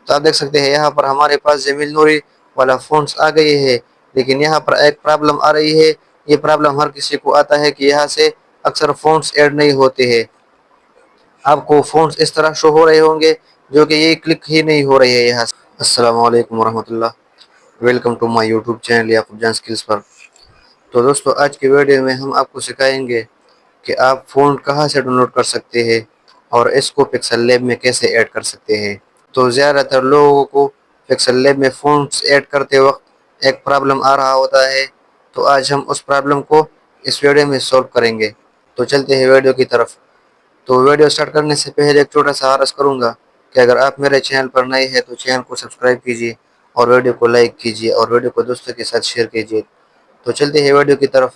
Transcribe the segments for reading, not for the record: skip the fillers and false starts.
تو آپ دیکھ سکتے ہیں یہاں پر ہمارے پاس جمیل نوری والا فونٹس آ گئی ہے، لیکن یہاں پر ایک پرابلم آ رہی ہے۔ یہ پرابلم ہر کسی کو آتا ہے کہ یہاں سے اکثر فونٹس ایڈ نہیں ہوتے ہیں۔ آپ کو فونٹس اس طرح شو ہو رہے ہوں گے جو کہ یہ کلک ہی نہیں ہو رہی ہے یہاں سے۔ السلام علیکم ورحمۃ اللہ، welcome to my YouTube channel Yaqoob Jan skills پر۔ تو دوستو، آج کی ویڈیو میں ہم آپ کو سکھائیں گے کہ آپ فونٹ کہاں سے ڈاؤن لوڈ کر سکتے ہیں اور اس کو پکسل لیب میں کیسے ایڈ کر سکتے ہیں۔ تو زیادہ تر لوگوں کو پکسل لیب میں فونٹس ایڈ کرتے وقت ایک پرابلم آ رہا ہوتا ہے، تو آج ہم اس پرابلم کو اس ویڈیو میں سولو کریں گے۔ تو چلتے ہیں ویڈیو کی طرف۔ تو ویڈیو سٹارٹ کرنے سے پہلے ایک چھوٹا سا عرض کروں گا کہ اگر آپ میرے چینل پر نئے ہیں تو چینل کو سبسکرائب کیجیے اور ویڈیو کو لائک کیجیے اور ویڈیو کو دوستوں کے ساتھ شیئر کیجیے۔ تو چلتے ہیں ویڈیو کی طرف۔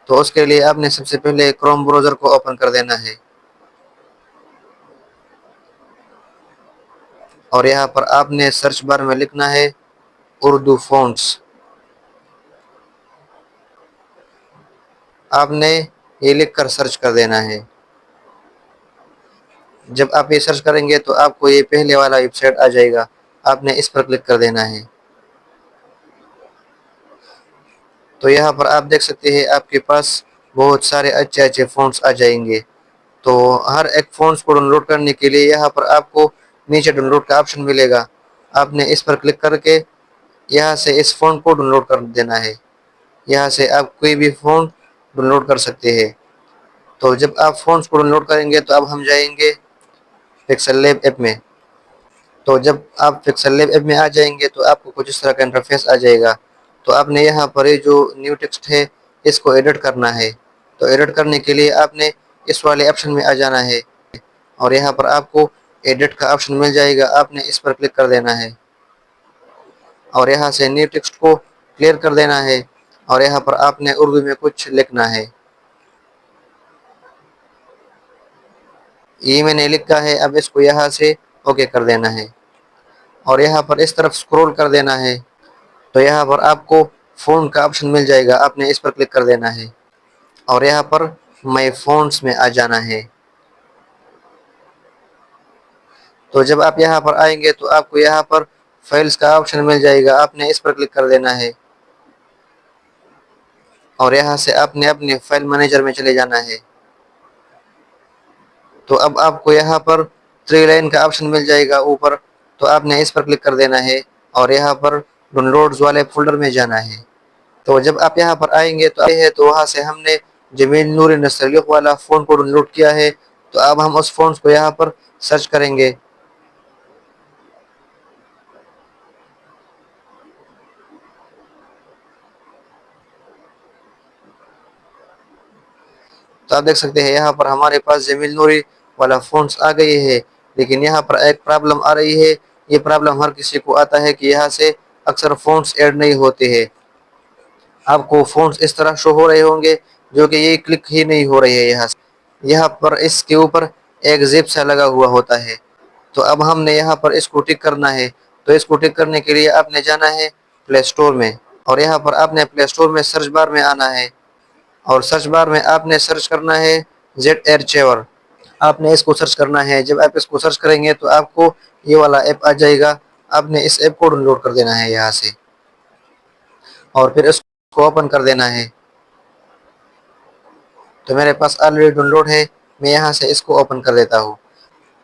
تو اس کے لیے آپ نے سب سے پہلے کروم براؤزر کو اوپن کر دینا ہے، اور یہاں پر آپ نے سرچ بار میں لکھنا ہے اردو فونٹس۔ آپ نے یہ لکھ کر سرچ کر دینا ہے۔ جب آپ یہ سرچ کریں گے تو آپ کو یہ پہلے والا ویب سائٹ آ جائے گا، آپ نے اس پر کلک کر دینا ہے۔ تو یہاں پر آپ دیکھ سکتے ہیں آپ کے پاس بہت سارے اچھے اچھے فونٹس آ جائیں گے۔ تو ہر ایک فونٹس کو ڈاؤن لوڈ کرنے کے لیے یہاں پر آپ کو نیچے ڈاؤن لوڈ کا آپشن ملے گا، آپ نے اس پر کلک کر کے یہاں سے اس فونٹ کو ڈاؤن لوڈ کر دینا ہے۔ یہاں سے آپ کوئی بھی فونٹ ڈاؤن لوڈ کر سکتے ہیں۔ تو جب آپ فونٹس کو ڈاؤن لوڈ کریں گے تو اب ہم جائیں گے پکسل لیب ایپ میں۔ تو جب آپ پکسل لیب ایپ میں آ جائیں گے تو آپ کو کچھ اس طرح کا انٹرفیس آ جائے گا۔ تو آپ نے یہاں پر جو نیو ٹیکسٹ ہے اس کو ایڈٹ کرنا ہے۔ تو ایڈٹ کرنے کے لیے آپ نے اس والے آپشن میں آ جانا ہے، اور یہاں پر آپ کو ایڈٹ کا آپشن مل جائے گا، آپ نے اس پر کلک کر دینا ہے اور یہاں سے نیو ٹیکسٹ کو کلیئر کر دینا ہے، اور یہاں پر آپ نے اردو میں کچھ لکھنا ہے۔ یہ میں نے لکھا ہے، اب اس کو یہاں سے اوکے کر دینا ہے اور یہاں پر اس طرف سکرول کر دینا ہے۔ تو یہاں پر آپ کو فون کا آپشن مل جائے گا، آپ نے اس پر کلک کر دینا ہے اور یہاں پر مائی فونٹس میں آ جانا ہے۔ تو جب آپ یہاں پر آئیں گے تو آپ کو یہاں پر فائلز کا آپشن مل جائے گا، آپ نے اس پر کلک کر دینا ہے اور یہاں سے آپ نے اپنے فائل مینیجر میں چلے جانا ہے۔ تو اب آپ کو یہاں پر 3 لائن کا آپشن مل جائے گا اوپر، تو آپ نے اس پر کلک کر دینا ہے اور یہاں پر ڈاؤن لوڈز والے فولڈر میں جانا ہے۔ تو جب آپ یہاں پر آئیں گے تو وہاں سے ہم نے جمیل نوری نستعلیق والا فون کو ڈاؤن لوڈ کیا ہے، تو اب ہم اس فونٹ کو یہاں پر سرچ کریں گے۔ تو آپ دیکھ سکتے ہیں یہاں پر ہمارے پاس جمیل نوری والا فونٹس آ گئی ہے، لیکن یہاں پر ایک پرابلم آ رہی ہے۔ یہ پرابلم ہر کسی کو آتا ہے کہ یہاں سے اکثر فونٹس ایڈ نہیں ہوتے ہیں۔ آپ کو فونٹس اس طرح شو ہو رہے ہوں گے جو کہ یہ کلک ہی نہیں ہو رہی ہے یہاں سے۔ یہاں پر اس کے اوپر ایک زپ سا لگا ہوا ہوتا ہے، تو اب ہم نے یہاں پر اس کو ٹک کرنا ہے۔ تو اس کو ٹک کرنے کے لیے آپ نے جانا ہے پلے اسٹور میں، اور یہاں پر آپ نے پلے اسٹور میں سرچ بار میں آنا ہے، اور سرچ بار میں آپ نے سرچ کرنا ہے زیٹ ایئرچیور۔ آپ نے اس کو سرچ کرنا ہے۔ جب آپ اس کو سرچ کریں گے تو آپ کو یہ والا ایپ آ جائے گا، آپ نے اس ایپ کو ڈاؤن لوڈ کر دینا ہے یہاں سے اور پھر اس کو اوپن کر دینا ہے۔ تو میرے پاس آلریڈی ڈاؤن لوڈ ہے، میں یہاں سے اس کو اوپن کر دیتا ہوں۔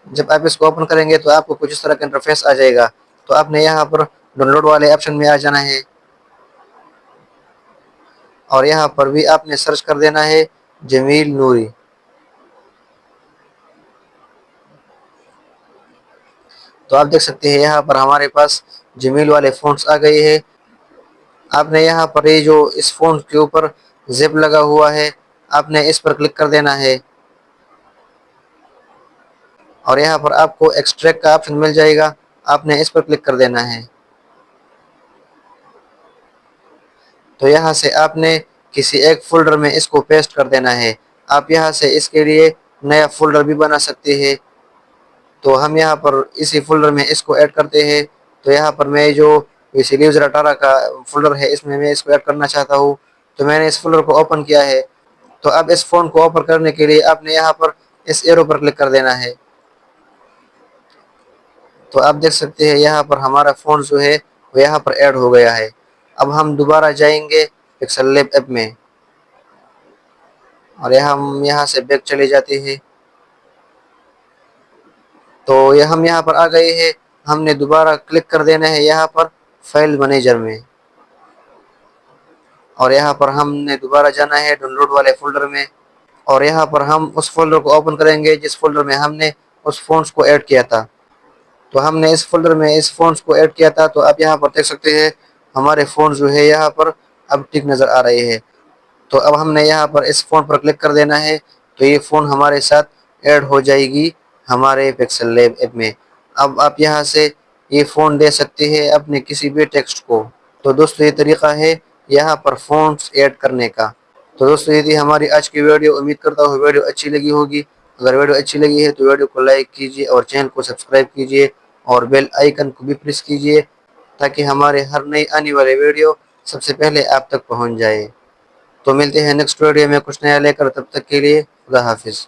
جب آپ اس کو اوپن کریں گے تو آپ کو کچھ اس طرح کا انٹرفیس آ جائے گا، تو آپ نے یہاں پر ڈاؤن لوڈ والے آپشن میں آ جانا ہے اور یہاں پر بھی آپ نے سرچ کر دینا ہے جمیل نوری۔ تو آپ دیکھ سکتے ہیں یہاں پر ہمارے پاس جمیل والے فونٹس آ گئے ہیں۔ آپ نے یہاں پر یہ جو اس فونٹ کے اوپر زپ لگا ہوا ہے، آپ نے اس پر کلک کر دینا ہے اور یہاں پر آپ کو ایکسٹریکٹ کا آپشن مل جائے گا، آپ نے اس پر کلک کر دینا ہے۔ تو یہاں سے آپ نے کسی ایک فولڈر میں اس کو پیسٹ کر دینا ہے۔ آپ یہاں سے اس کے لیے نیا فولڈر بھی بنا سکتے ہیں۔ تو ہم یہاں پر اسی فولڈر میں اس کو ایڈ کرتے ہیں۔ تو یہاں پر میں جو سیلیوزر 18 کا فولڈر ہے اس میں اس کو ایڈ کرنا چاہتا ہوں، تو میں نے اس فولڈر کو اوپن کیا ہے۔ تو اب اس فون کو اوپن کرنے کے لیے آپ نے یہاں پر اس ایرو پر کلک کر دینا ہے۔ تو آپ دیکھ سکتے ہیں یہاں پر ہمارا فون جو ہے وہ یہاں پر ایڈ ہو گیا ہے۔ اب ہم دوبارہ جائیں گے پکسل لیب ایپ میں، اور ہم یہاں سے بیک چلے جاتے ہیں۔ تو ہم یہاں پر آ گئے ہیں، ہم نے دوبارہ کلک کر دینا ہے یہاں پر فائل منیجر میں، اور یہاں پر ہم نے دوبارہ جانا ہے ڈاؤن لوڈ والے فولڈر میں، اور یہاں پر ہم اس فولڈر کو اوپن کریں گے جس فولڈر میں ہم نے اس فونٹس کو ایڈ کیا تھا۔ تو ہم نے اس فولڈر میں اس فونٹس کو ایڈ کیا تھا، تو آپ یہاں پر دیکھ سکتے ہیں ہمارے فونٹ جو ہے یہاں پر اب ٹک نظر آ رہے ہیں۔ تو اب ہم نے یہاں پر اس فون پر کلک کر دینا ہے، تو یہ فون ہمارے ساتھ ایڈ ہو جائے گی ہمارے پکسل لیب ایپ میں۔ اب آپ یہاں سے یہ فون دے سکتے ہیں اپنے کسی بھی ٹیکسٹ کو۔ تو دوستو یہ طریقہ ہے یہاں پر فونٹس ایڈ کرنے کا۔ تو دوستو یہ تھی ہماری آج کی ویڈیو، امید کرتا ہوں ویڈیو اچھی لگی ہوگی۔ اگر ویڈیو اچھی لگی ہے تو ویڈیو کو لائک کیجیے اور چینل کو سبسکرائب کیجیے اور بیل آئیکن کو بھی پریس کیجیے تاکہ ہمارے ہر نئی آنے والے ویڈیو سب سے پہلے آپ تک پہنچ جائے۔ تو ملتے ہیں نیکسٹ ویڈیو میں کچھ نیا لے کر، تب تک کے لیے خدا حافظ۔